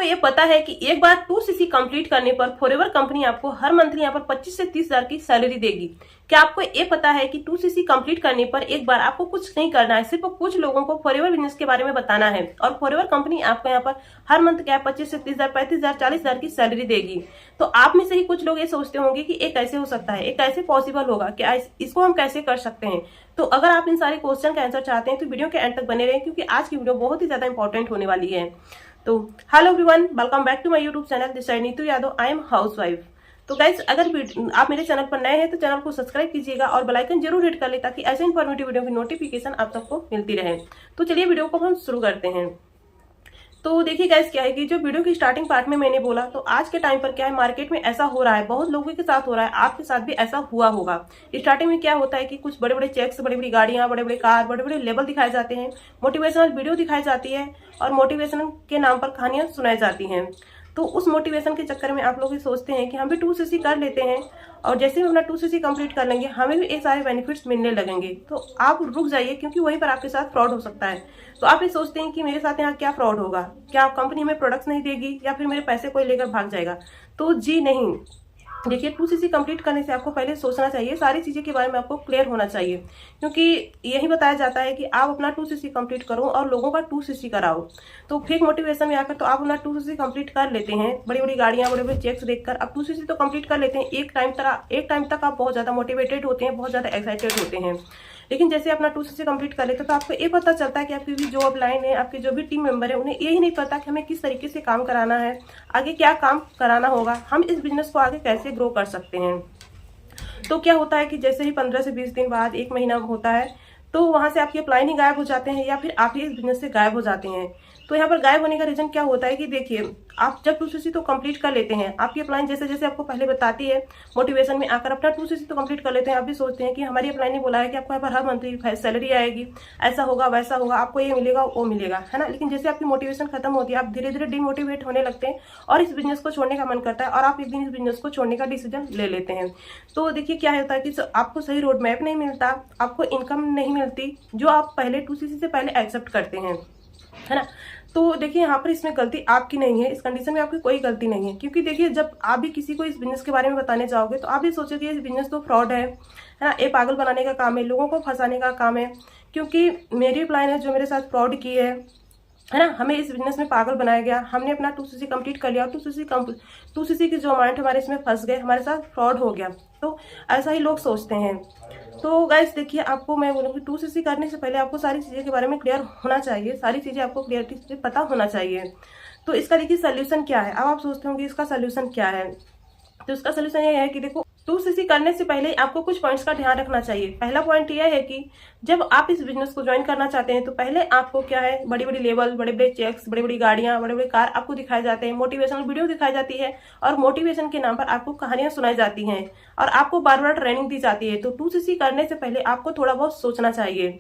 ये पता है कि एक बार 2cc कंप्लीट करने पर फॉरएवर कंपनी आपको हर मंथली यहाँ पर 25 से 30 हजार की सैलरी देगी। क्या आपको ये पता है कि 2cc कंप्लीट करने पर एक बार आपको कुछ नहीं करना है, सिर्फ कुछ लोगों को फॉरएवर बिजनेस के बारे में बताना है और फॉरएवर कंपनी आपको यहाँ पर हर मंथ क्या 25 से 30 हजार, 35 हजार, 40 हजार की सैलरी देगी। तो आप में से ही कुछ लोग ये सोचते होंगे कि ये कैसे हो सकता है, ये कैसे पॉसिबल होगा, क्या इसको हम कैसे कर सकते हैं। तो अगर आप इन सारे क्वेश्चन का आंसर चाहते हैं तो वीडियो के एंड तक बने रहें, क्योंकि आज की वीडियो बहुत ही ज्यादा इंपॉर्टेंट होने वाली है। तो hello everyone, welcome back to my YouTube channel. This is Neetu Yadav, I am housewife. तो गाइस, अगर आप मेरे चैनल पर नए हैं तो चैनल को सब्सक्राइब कीजिएगा और बेल आइकन जरूर हिट कर ले, ताकि ऐसे इन्फॉर्मेटिव वीडियो की नोटिफिकेशन आप सबको मिलती रहे। तो चलिए वीडियो को हम शुरू करते हैं। तो देखिए गाइस, क्या है कि जो वीडियो की स्टार्टिंग पार्ट में मैंने बोला, तो आज के टाइम पर क्या है, मार्केट में ऐसा हो रहा है, बहुत लोगों के साथ हो रहा है, आपके साथ भी ऐसा हुआ होगा। स्टार्टिंग में क्या होता है कि कुछ बड़े बड़े चेक्स, बड़ी बड़ी गाड़ियां, बड़े बड़े कार, बड़े बड़े लेबल दिखाए जाते हैं, मोटिवेशनल वीडियो दिखाई जाती है और मोटिवेशन के नाम पर कहानियां सुनाई जाती हैं। तो उस मोटिवेशन के चक्कर में आप लोग ये सोचते हैं कि हम भी 2cc कर लेते हैं और जैसे हम अपना 2cc कंप्लीट कर लेंगे हमें भी एक सारे बेनिफिट्स मिलने लगेंगे। तो आप रुक जाइए, क्योंकि वहीं पर आपके साथ फ्रॉड हो सकता है। तो आप ये सोचते हैं कि मेरे साथ यहाँ क्या फ्रॉड होगा, क्या कंपनी हमें प्रोडक्ट्स नहीं देगी या फिर मेरे पैसे कोई लेकर भाग जाएगा। तो जी नहीं, देखिए 2cc कंप्लीट करने से आपको पहले सोचना चाहिए, सारी चीजें के बारे में आपको क्लियर होना चाहिए, क्योंकि यही बताया जाता है कि आप अपना 2cc कंप्लीट करो और लोगों का 2cc कराओ। तो फेक मोटिवेशन में आकर तो आप अपना 2cc कंप्लीट कर लेते हैं, बड़ी बड़ी गाड़ियां, बड़े बड़े चेक्स देखकर आप 2cc तो कंप्लीट कर लेते हैं। एक टाइम तक आप बहुत ज्यादा मोटिवेटेड होते हैं, बहुत ज्यादा एक्साइटेड होते हैं। लेकिन जैसे अपना 2cc कंप्लीट कर लेते हैं तो आपको ये पता चलता है कि आपकी भी जो अपलाइन है, आपके जो भी टीम मेंबर है, उन्हें यही नहीं पता कि हमें किस तरीके से काम कराना है, आगे क्या काम कराना होगा, हम इस बिजनेस को आगे कैसे ग्रो कर सकते हैं। तो क्या होता है कि जैसे ही 15 से 20 दिन बाद, एक महीना होता है, तो वहां से आपके अपलाइन ही गायब हो जाते हैं या फिर आप ही इस बिजनेस से गायब हो जाते हैं। तो यहाँ पर गायब होने का रीजन क्या होता है कि देखिए, आप जब 2cc तो कंप्लीट कर लेते हैं, आपकी अपलाइन जैसे जैसे आपको पहले बताती है, मोटिवेशन में आकर अपना 2cc तो कंप्लीट कर लेते हैं। आप भी सोचते हैं कि हमारी अपलाइन ने बोला है कि आपको यहाँ पर हर मंथली सैलरी आएगी, ऐसा होगा वैसा होगा, आपको ये मिलेगा वो मिलेगा, है ना। लेकिन जैसे आपकी मोटिवेशन खत्म होती है, आप धीरे धीरे डिमोटिवेट होने लगते हैं और इस बिजनेस को छोड़ने का मन करता है और आप एक दिन इस बिजनेस को छोड़ने का डिसीजन ले लेते हैं। तो देखिए क्या होता है कि आपको सही रोड मैप नहीं मिलता, आपको इनकम नहीं मिलती जो आप पहले 2cc से पहले एक्सेप्ट करते हैं, है ना। तो देखिए यहाँ पर इसमें गलती आपकी नहीं है, इस कंडीशन में आपकी कोई गलती नहीं है, क्योंकि देखिए जब आप भी किसी को इस बिजनेस के बारे में बताने जाओगे तो आप भी सोचोगे इस बिजनेस तो फ्रॉड है ना, ये पागल बनाने का काम है, लोगों को फंसाने का काम है। क्योंकि मेरी प्लान है जो मेरे साथ फ्रॉड की है ना, हमें इस बिजनेस में पागल बनाया गया, हमने अपना 2cc कंप्लीट कर लिया, 2cc की जो अमाउंट हमारे इसमें फंस गए, हमारे साथ फ्रॉड हो गया। तो ऐसा ही लोग सोचते हैं। तो गाइस देखिए, आपको मैं बोलूँगी 2cc करने से पहले आपको सारी चीज़ें के बारे में क्लियर होना चाहिए, सारी चीज़ें आपको क्लियरिटी से पता होना चाहिए। तो इसका देखिए सोल्यूशन क्या है। अब आप सोचते होंगे इसका सोल्यूशन क्या है, तो इसका सोल्यूशन ये है कि देखो, 2cc करने से पहले आपको कुछ पॉइंट्स का ध्यान रखना चाहिए। पहला पॉइंट यह है कि जब आप इस बिजनेस को ज्वाइन करना चाहते हैं तो पहले आपको क्या है, बड़ी बड़ी लेवल, बड़े बड़े चेक्स, बड़ी बड़ी गाड़ियां, बड़े बड़े कार आपको दिखाए जाते हैं, मोटिवेशनल वीडियो दिखाई जाती है और मोटिवेशन के नाम पर आपको कहानियां सुनाई जाती हैं और आपको बार बार ट्रेनिंग दी जाती है। तो 2cc करने से पहले आपको थोड़ा बहुत सोचना चाहिए।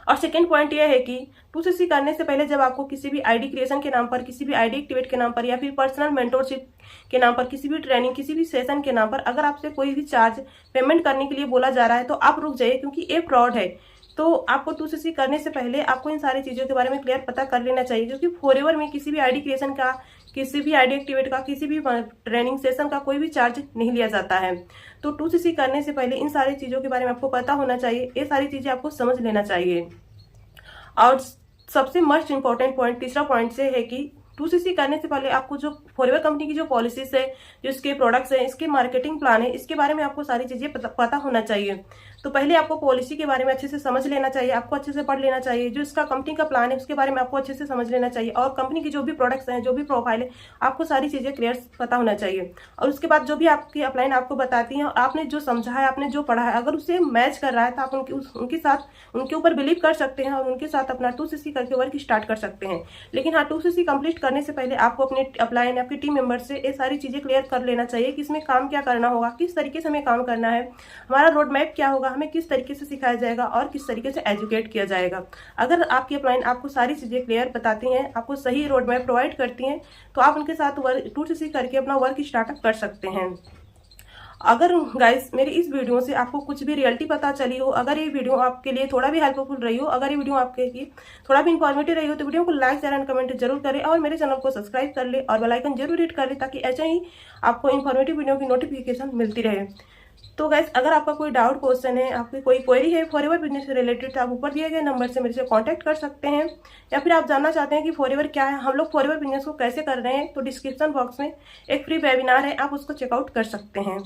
और सेकेंड पॉइंट यह है कि 2cc करने से पहले जब आपको किसी भी आईडी क्रिएशन के नाम पर, किसी भी आईडी एक्टिवेट के नाम पर या फिर पर्सनल मेंटोरशिप के नाम पर, किसी भी ट्रेनिंग, किसी भी सेशन के नाम पर अगर आपसे कोई भी चार्ज पेमेंट करने के लिए बोला जा रहा है तो आप रुक जाइए, क्योंकि ये फ्रॉड है। तो आपको 2cc करने से पहले आपको इन सारी चीजों के बारे में क्लियर पता कर लेना चाहिए, क्योंकि फॉरएवर में किसी भी आईडी क्रिएशन का, किसी भी आईडी एक्टिवेट का, किसी भी ट्रेनिंग सेशन का कोई भी चार्ज नहीं लिया जाता है। तो 2cc करने से पहले इन सारी चीजों के बारे में आपको पता होना चाहिए, ये सारी चीजें आपको समझ लेना चाहिए। और सबसे मोस्ट इंपॉर्टेंट पॉइंट, तीसरा पॉइंट से है कि 2cc करने से पहले आपको जो फॉरएवर कंपनी की जो पॉलिसीज है, जो इसके प्रोडक्ट्स है, इसके मार्केटिंग प्लान है, इसके बारे में आपको सारी चीजें पता होना चाहिए। तो पहले आपको पॉलिसी के बारे में अच्छे से समझ लेना चाहिए, आपको अच्छे से पढ़ लेना चाहिए, जो इसका कंपनी का प्लान है उसके बारे में आपको अच्छे से समझ लेना चाहिए और कंपनी की जो भी प्रोडक्ट्स हैं, जो भी प्रोफाइल है, आपको सारी चीजें क्लियर पता होना चाहिए। और उसके बाद जो भी आपकी अपलाइन आपको बताती है और आपने जो समझा है, आपने जो पढ़ा है, अगर उसे मैच कर रहा है तो आप उनके साथ, उनके ऊपर बिलीव कर सकते हैं और उनके साथ अपना 2cc करके वर्क स्टार्ट कर सकते हैं। लेकिन हाँ, 2cc कंप्लीट करने से पहले आपको अपने अपलाइन, आपकी टीम मेंबर से ये सारी चीजें क्लियर कर लेना चाहिए कि इसमें काम क्या करना होगा, किस तरीके से हमें काम करना है, हमारा रोड मैप क्या होगा, हमें किस तरीके से सिखाया जाएगा और किस तरीके से एजुकेट किया जाएगा। अगर आपकी अपलाइन आपको सारी चीजें क्लियर बताती हैं, आपको सही रोड मैप प्रोवाइड करती हैं, तो आप उनके साथ 2cc करके अपना वर्क स्टार्टअप कर सकते हैं। अगर गाइस मेरी इस वीडियो से आपको कुछ भी रियलिटी पता चली हो, अगर ये वीडियो आपके लिए थोड़ा भी हेल्पफुल रही हो, अगर ये वीडियो आपके लिए थोड़ा भी इन्फॉर्मेटिव रही हो, तो वीडियो को लाइक शेयर एंड कमेंट जरूर करें और मेरे चैनल को सब्सक्राइब कर ले और बेल आइकन जरूर हिट कर ले, ताकि ऐसे ही आपको इन्फॉर्मेटिव वीडियो की नोटिफिकेशन मिलती रहे। तो गाइस अगर आपका कोई डाउट क्वेश्चन है, आपकी कोई क्वेरी है फॉरएवर बिजनेस से रिलेटेड, तो आप ऊपर दिए गए नंबर से मेरे से कांटेक्ट कर सकते हैं। या फिर आप जानना चाहते हैं कि फॉरएवर क्या है, हम लोग फॉरएवर बिजनेस को कैसे कर रहे हैं, तो डिस्क्रिप्शन बॉक्स में एक फ्री वेबिनार है, आप उसको चेकआउट कर सकते हैं।